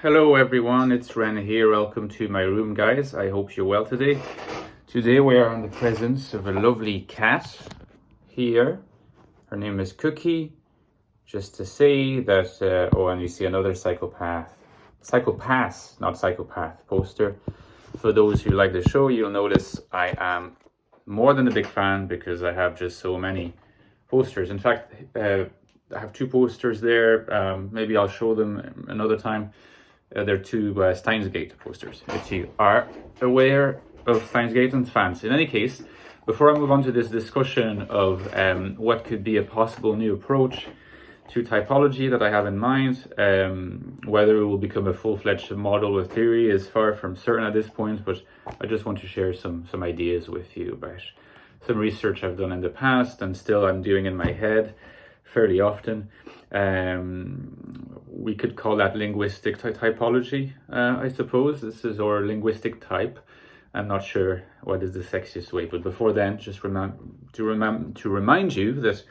Hello everyone, it's Ren here. Welcome to my room, guys. I hope you're well today. Today we are in the presence of a lovely cat here. Her name is Cookie. Just to say that, and you see another psychopath, not psychopath poster. For those who like the show, you'll notice I am more than a big fan because I have just so many posters. In fact, I have two posters there. Maybe I'll show them another time. They're two Steins Gate posters, if you are aware of Steins Gate and fans. In any case, before I move on to this discussion of what could be a possible new approach to typology that I have in mind, whether it will become a full-fledged model with theory is far from certain at this point, but I just want to share some ideas with you about some research I've done in the past and still I'm doing in my head fairly often. We could call that linguistic typology, I suppose. This is our linguistic type. I'm not sure what is the sexiest way, but before then, just to remind you that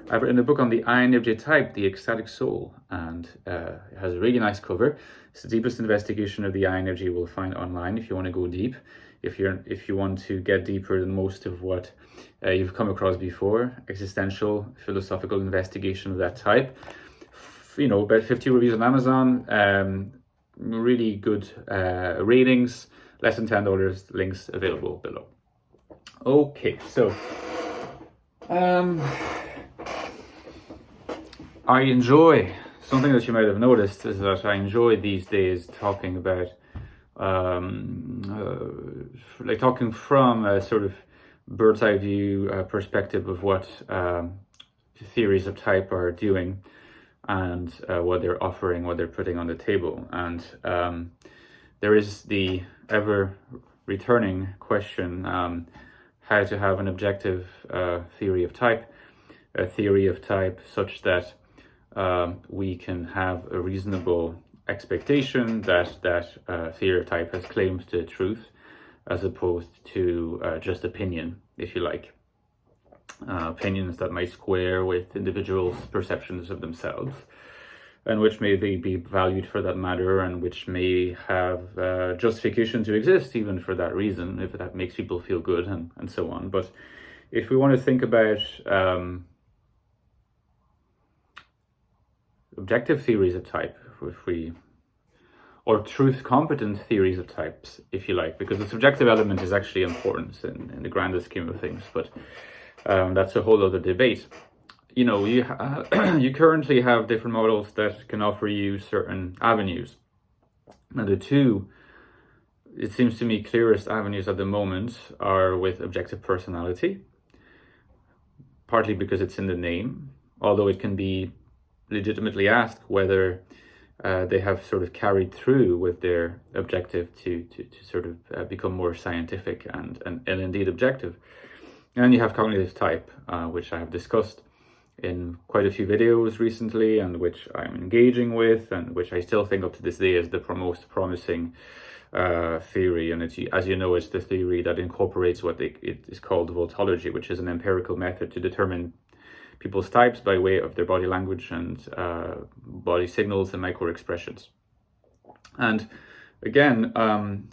I've written a book on the INFJ type, the Ecstatic Soul, and it has a really nice cover. It's the deepest investigation of the INFJ you will find online if you want to go deep. If you want to get deeper than most of what you've come across before, existential, philosophical investigation of that type. About 50 reviews on Amazon, really good ratings, less than $10, links available below. Okay, so I enjoy, something that you might have noticed is that I enjoy these days talking about talking from a sort of bird's eye view perspective of what theories of type are doing and what they're offering, what they're putting on the table. And there is the ever returning question, how to have an objective theory of type, a theory of type such that we can have a reasonable expectation that theory of type has claims to truth, as opposed to just opinion, if you like. Opinions that might square with individuals' perceptions of themselves, and which may be valued for that matter, and which may have justification to exist even for that reason, if that makes people feel good, and so on. But if we want to think about objective theories of type, or truth-competent theories of types, if you like, because the subjective element is actually important in the grander scheme of things, but that's a whole other debate. You currently have different models that can offer you certain avenues. Now, the two, it seems to me, clearest avenues at the moment are with objective personality, partly because it's in the name, although it can be legitimately asked whether they have sort of carried through with their objective to sort of become more scientific and indeed objective. And you have cognitive type, which I have discussed in quite a few videos recently, and which I'm engaging with, and which I still think up to this day is the most promising theory. And it's, as you know, it's the theory that incorporates what it is called voltology, which is an empirical method to determine people's types by way of their body language and body signals and micro expressions. And again,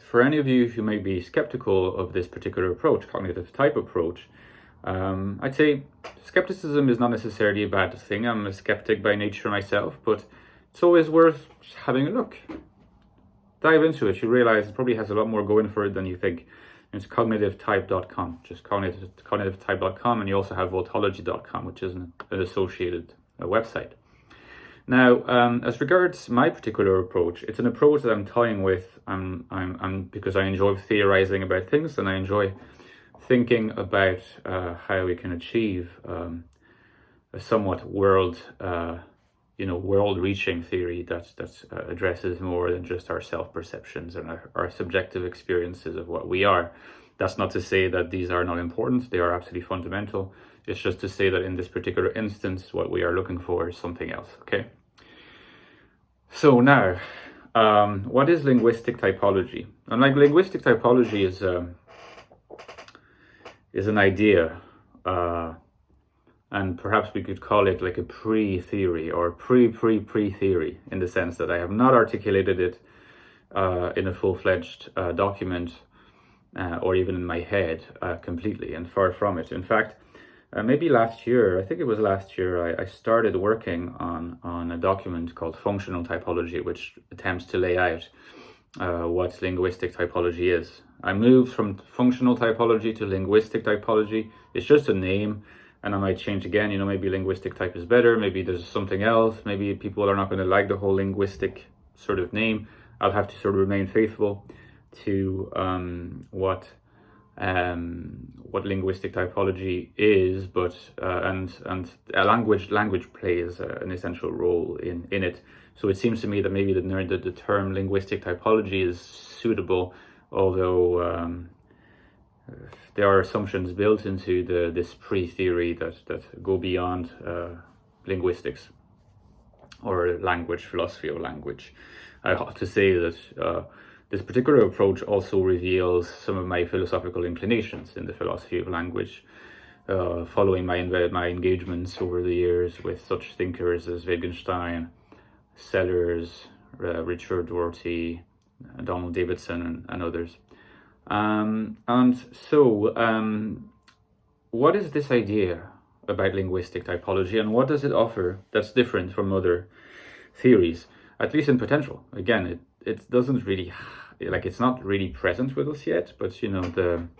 for any of you who may be skeptical of this particular approach, cognitive type approach, I'd say skepticism is not necessarily a bad thing. I'm a skeptic by nature myself, but it's always worth having a look. Dive into it. You realize it probably has a lot more going for it than you think. It's cognitivetype.com, just cognitivetype.com, and you also have voltology.com, which is an associated website. Now, as regards my particular approach, it's an approach that I'm toying with. I'm because I enjoy theorizing about things, and I enjoy thinking about how we can achieve a somewhat world-reaching theory that addresses more than just our self-perceptions and our subjective experiences of what we are. That's not to say that these are not important. They are absolutely fundamental. It's just to say that in this particular instance, what we are looking for is something else, okay? So now, what is linguistic typology? And linguistic typology is an idea and perhaps we could call it like a pre-theory or pre-theory, in the sense that I have not articulated it in a full-fledged document or even in my head completely, and far from it. In fact, maybe last year, I think it was last year, I started working on a document called Functional Typology, which attempts to lay out what linguistic typology is. I moved from functional typology to linguistic typology. It's just a name, and I might change again. Maybe linguistic type is better. Maybe there's something else. Maybe people are not going to like the whole linguistic sort of name. I'll have to sort of remain faithful to what linguistic typology is, but and language plays an essential role in it. So it seems to me that maybe the term linguistic typology is suitable, although there are assumptions built into this pre-theory that go beyond linguistics or language, philosophy of language. I have to say that this particular approach also reveals some of my philosophical inclinations in the philosophy of language, following my engagements over the years with such thinkers as Wittgenstein, Sellers, Richard Rorty, Donald Davidson, and others. And so, what is this idea about linguistic typology, and what does it offer that's different from other theories, at least in potential? Again, it doesn't really, it's not really present with us yet, but I'm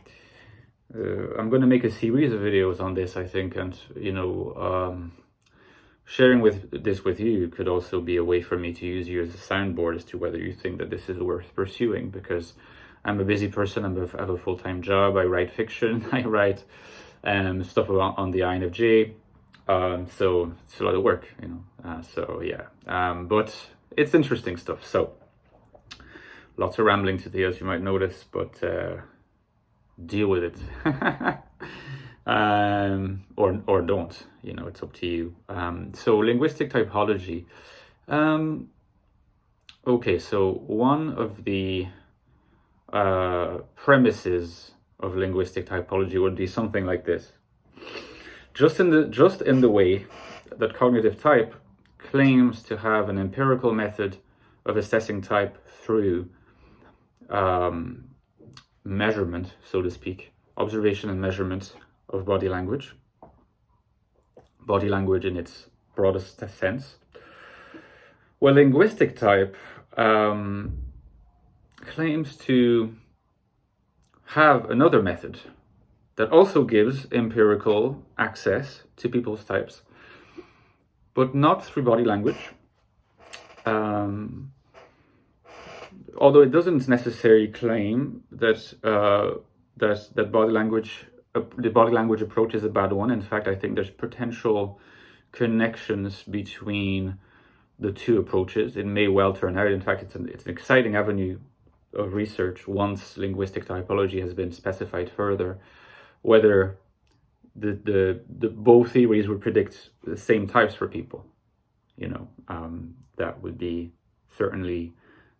going to make a series of videos on this, I think, and sharing this with you could also be a way for me to use you as a soundboard as to whether you think that this is worth pursuing, because I'm a busy person. I have a full-time job. I write fiction. I write stuff on the INFJ. So it's a lot of work, so yeah. But it's interesting stuff. So lots of rambling today, as you might notice, but deal with it. Or don't, it's up to you. So linguistic typology. Okay, so one of the premises of linguistic typology would be something like this. Just in the way that cognitive type claims to have an empirical method of assessing type through measurement, so to speak, observation and measurement of body language in its broadest sense. Well, linguistic type claims to have another method that also gives empirical access to people's types, but not through body language. Although it doesn't necessarily claim that that body language, the body language approach is a bad one. In fact, I think there's potential connections between the two approaches. It may well turn out, in fact, it's an exciting avenue of research once linguistic typology has been specified further, whether the both theories would predict the same types for people. That would be certainly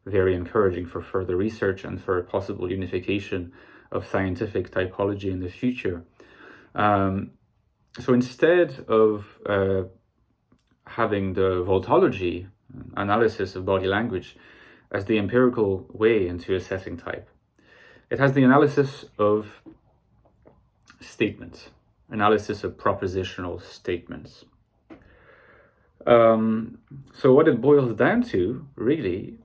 very encouraging for further research and for possible unification of scientific typology in the future. So instead of having the voltology analysis of body language as the empirical way into assessing type, it has the analysis of statements, analysis of propositional statements. So what it boils down to really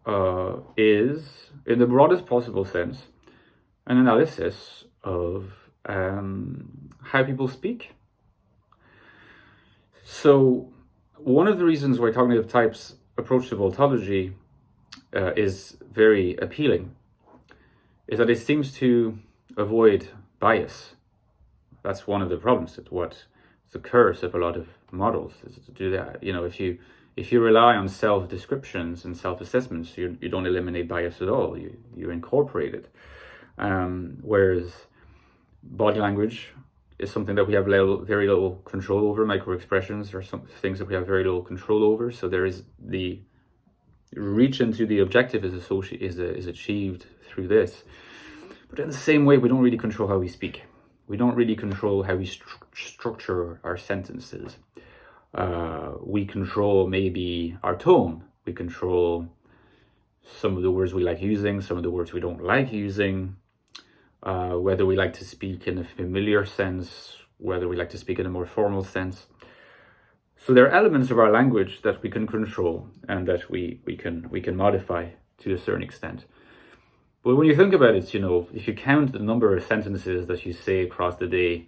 is, in the broadest possible sense, an analysis of how people speak. So one of the reasons why cognitive type's approach to voltology is very appealing is that it seems to avoid bias. That's one of the problems. It's the curse of a lot of models, is to do that. If you rely on self-descriptions and self-assessments, you don't eliminate bias at all. You incorporate it. Whereas body language is something that we have very little control over. Microexpressions are some things that we have very little control over. So there is the reach into the objective is achieved through this. But in the same way, we don't really control how we speak. We don't really control how we structure our sentences. We control maybe our tone. We control some of the words we like using, some of the words we don't like using, whether we like to speak in a familiar sense, whether we like to speak in a more formal sense. So there are elements of our language that we can control and that we can modify to a certain extent. But when you think about it, if you count the number of sentences that you say across the day,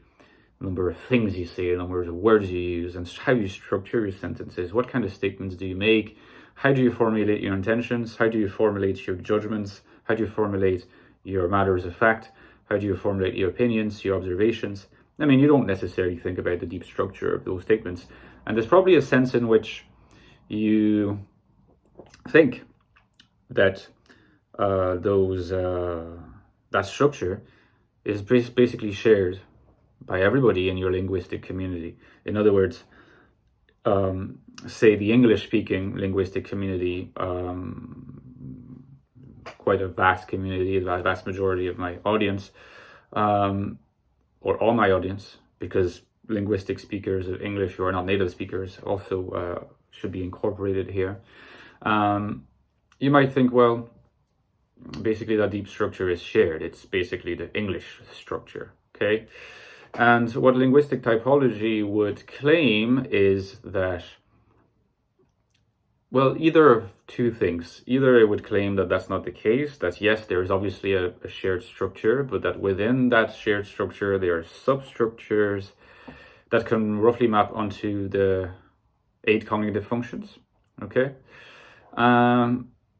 the number of things you say, the number of words you use, and how you structure your sentences, what kind of statements do you make, how do you formulate your intentions, how do you formulate your judgments, how do you formulate your matters of fact, how do you formulate your opinions, your observations. I mean, you don't necessarily think about the deep structure of those statements. And there's probably a sense in which you think that that structure is basically shared by everybody in your linguistic community. In other words, say the English-speaking linguistic community, quite a vast community, the vast majority of my audience, or all my audience, because linguistic speakers of English who are not native speakers also should be incorporated here. You might think, well, basically that deep structure is shared. It's basically the English structure, okay? And what linguistic typology would claim is that, well, either of two things. Either it would claim that that's not the case, that yes, there is obviously a shared structure, but that within that shared structure, there are substructures that can roughly map onto the 8 cognitive functions, okay?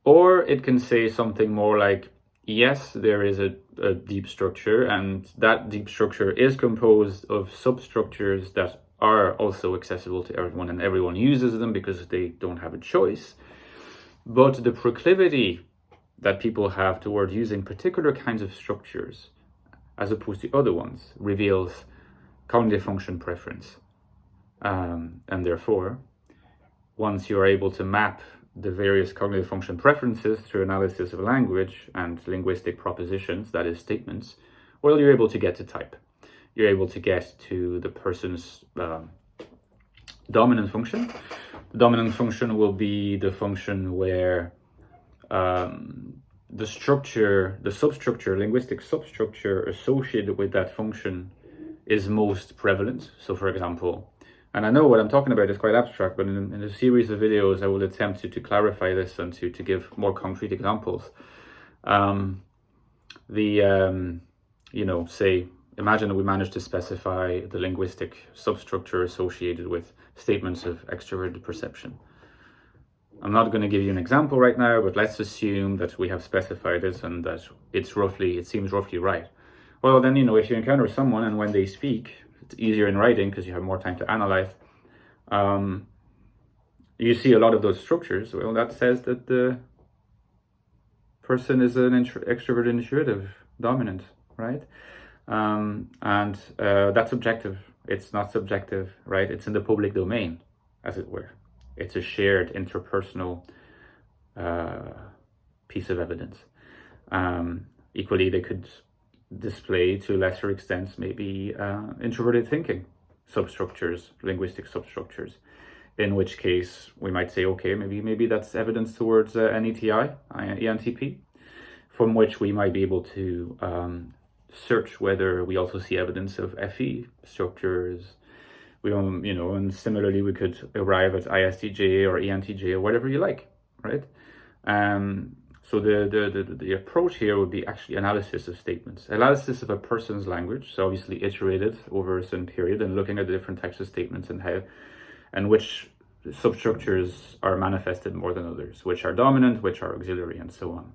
Or it can say something more like, yes, there is a deep structure, and that deep structure is composed of substructures that are also accessible to everyone, and everyone uses them because they don't have a choice. But the proclivity that people have toward using particular kinds of structures as opposed to other ones reveals cognitive function preference. And therefore, once you are able to map the various cognitive function preferences through analysis of language and linguistic propositions, that is statements, well, you're able to get to type. You're able to get to the person's dominant function. The dominant function will be the function where the substructure, linguistic substructure associated with that function is most prevalent. So for example, and I know what I'm talking about is quite abstract, but in a series of videos, I will attempt to clarify this and to give more concrete examples. Say, imagine that we managed to specify the linguistic substructure associated with statements of extroverted perception. I'm not going to give you an example right now, but let's assume that we have specified it and that it seems roughly right. Well, then, if you encounter someone and when they speak, it's easier in writing because you have more time to analyze. You see a lot of those structures. Well, that says that the person is an extrovert, intuitive, dominant, right? And that's objective. It's not subjective, right? It's in the public domain, as it were. It's a shared interpersonal piece of evidence. Equally, they could display to lesser extents maybe introverted thinking substructures, linguistic substructures, in which case we might say, okay, maybe that's evidence towards NETI, ENTP, from which we might be able to search whether we also see evidence of FE structures. And similarly we could arrive at ISTJ or ENTJ or whatever you like, right? So the approach here would be actually analysis of statements, analysis of a person's language, so obviously iterated over a certain period, and looking at the different types of statements and which substructures are manifested more than others, which are dominant, which are auxiliary, and so on.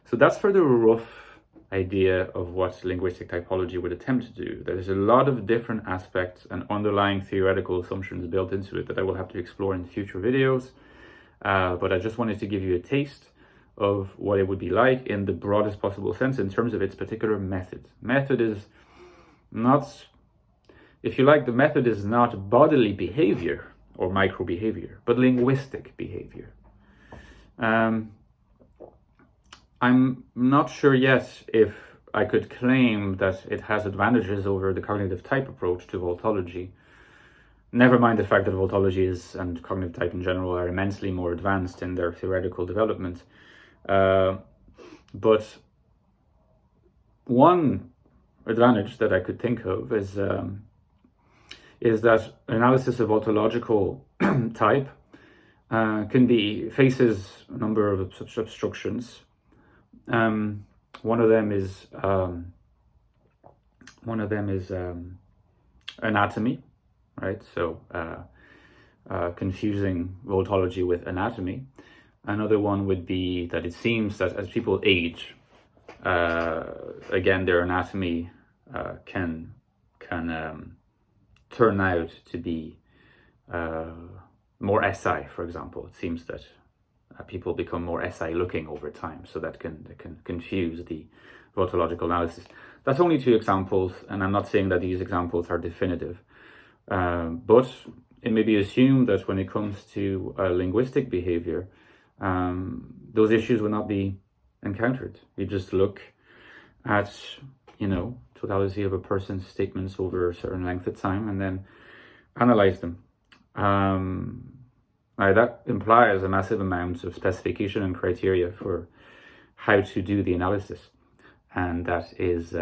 So that's for the rough idea of what linguistic typology would attempt to do. There's a lot of different aspects and underlying theoretical assumptions built into it that I will have to explore in future videos, but I just wanted to give you a taste of what it would be like in the broadest possible sense in terms of its particular method. Method is not, if you like, the method is not bodily behavior or micro behavior, but linguistic behavior. I'm not sure yet if I could claim that it has advantages over the cognitive type approach to voltology. Never mind the fact that voltology and cognitive type in general are immensely more advanced in their theoretical development. But one advantage that I could think of is that analysis of voltological type faces a number of such obstructions. One of them is anatomy, right? So confusing voltology with anatomy. Another one would be that it seems that as people age, again, their anatomy can turn out to be more SI, for example. It seems that people become more SI looking over time, so that can confuse the voltological analysis. That's only 2 examples, and I'm not saying that these examples are definitive, but it may be assumed that when it comes to linguistic behavior, those issues will not be encountered. You just look at, totality of a person's statements over a certain length of time and then analyze them. Now that implies a massive amount of specification and criteria for how to do the analysis, and that is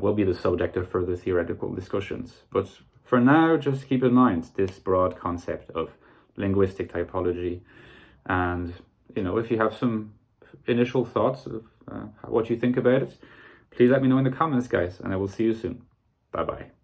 will be the subject of further theoretical discussions. But for now, just keep in mind this broad concept of linguistic typology, and if you have some initial thoughts of what you think about it, please let me know in the comments, guys, and I will see you soon. Bye bye.